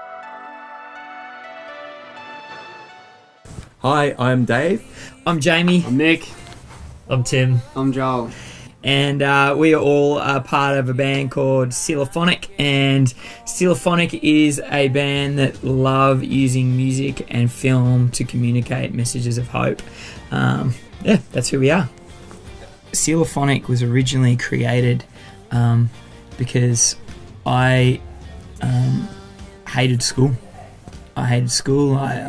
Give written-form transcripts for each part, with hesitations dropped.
Hi, I'm Dave. I'm Jamie. I'm Nick. I'm Tim. I'm Joel. And we are all part of a band called Selahphonic. And Selahphonic is a band that love using music and film to communicate messages of hope. That's who we are. Selahphonic was originally created because I hated school. I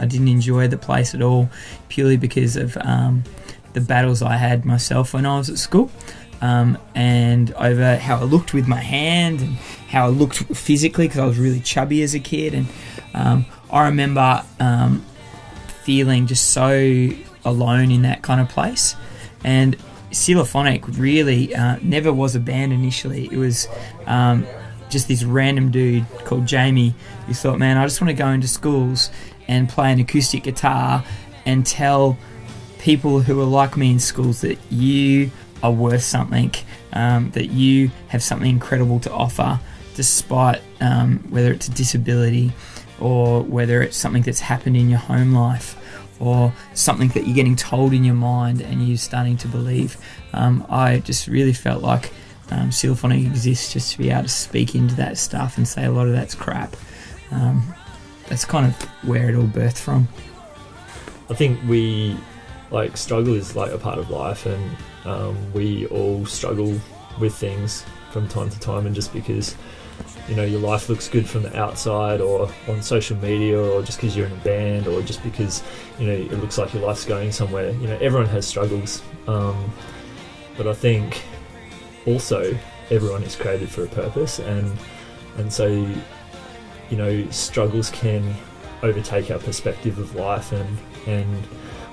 didn't enjoy the place at all, purely because of the battles I had myself when I was at school, and over how I looked with my hand and how I looked physically, because I was really chubby as a kid. And I remember feeling just so alone in that kind of place. And Selahphonic really never was a band initially. It was just this random dude called Jamie who thought, man, I just want to go into schools and play an acoustic guitar and tell people who are like me in schools that you are worth something, that you have something incredible to offer, despite whether it's a disability or whether it's something that's happened in your home life or something that you're getting told in your mind and you're starting to believe. I just really felt like Selahphonic exists just to be able to speak into that stuff and say a lot of that's crap. That's kind of where it all birthed from. I think struggle is like a part of life, and we all struggle with things from time to time. And just because your life looks good from the outside or on social media, or just because you're in a band, or just because it looks like your life's going somewhere, everyone has struggles. But I think also everyone is created for a purpose, and so struggles can overtake our perspective of life, and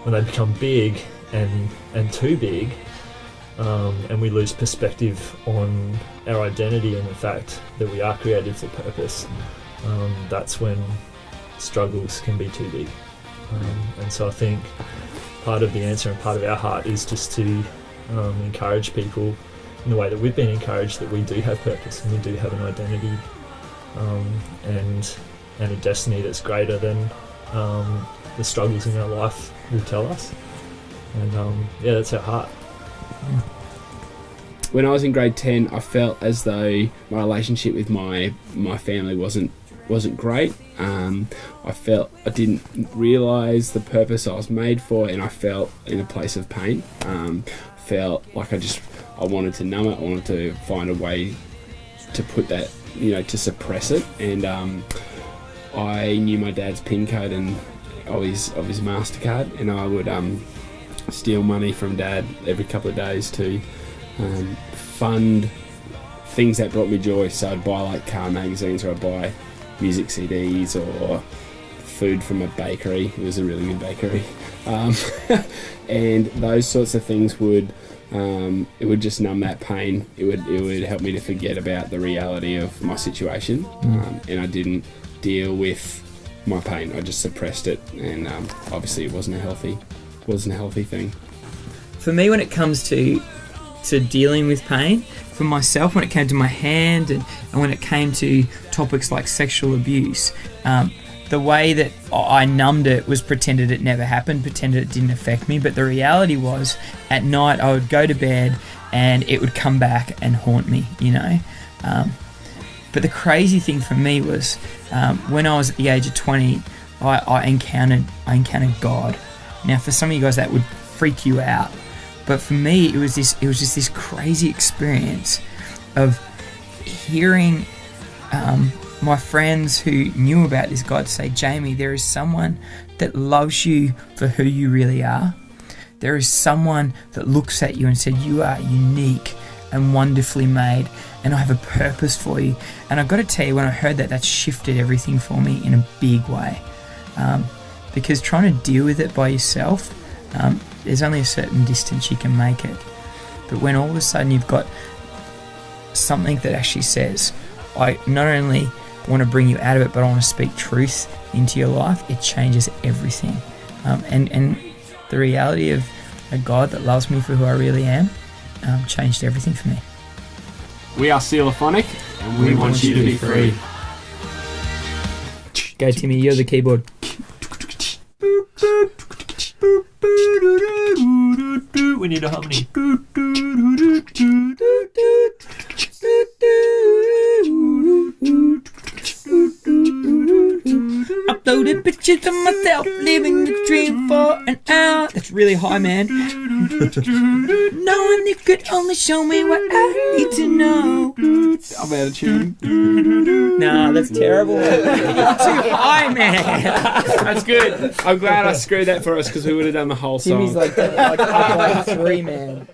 when they become big and too big, and we lose perspective on our identity and the fact that we are created for purpose, that's when struggles can be too big. And so I think part of the answer and part of our heart is just to encourage people in the way that we've been encouraged, that we do have purpose and we do have an identity, and a destiny that's greater than the struggles in our life will tell us. And that's our heart. When I was in grade 10, I felt as though my relationship with my family wasn't great. I felt I didn't realise the purpose I was made for, and I felt in a place of pain. Felt like I wanted to numb it. I wanted to find a way to put that, to suppress it. And I knew my dad's PIN code and of his MasterCard, and I would steal money from Dad every couple of days to fund things that brought me joy. So I'd buy like car magazines, or I'd buy music CDs, or food from a bakery. It was a really good bakery, and those sorts of things would it would just numb that pain. It would help me to forget about the reality of my situation, and I didn't deal with my pain. I just suppressed it, and obviously it wasn't a healthy thing. For me, when it comes to dealing with pain, for myself, when it came to my hand and when it came to topics like sexual abuse, the way that I numbed it was pretended it never happened, pretended it didn't affect me. But the reality was, at night I would go to bed and it would come back and haunt me, But the crazy thing for me was, when I was at the age of 20, I encountered God. Now, for some of you guys, that would freak you out, but for me, it was just this crazy experience of hearing my friends who knew about this God say, Jamie, there is someone that loves you for who you really are. There is someone that looks at you and said, you are unique and wonderfully made, and I have a purpose for you. And I've got to tell you, when I heard that shifted everything for me in a big way. Because trying to deal with it by yourself, there's only a certain distance you can make it. But when all of a sudden you've got something that actually says, I not only want to bring you out of it, but I want to speak truth into your life, it changes everything. And the reality of a God that loves me for who I really am changed everything for me. We are Selahphonic, and we want you to be free. Go, Timmy. You're the keyboard. We need a harmony. Uploaded pictures of myself living the dream for an hour. That's really high, man. Knowing you could only show me what I need to know. I'm out of tune. Nah, that's terrible. You're too high, man. That's good. I'm glad I screwed that for us because we would have done the whole song. Timmy's like up like 3, man.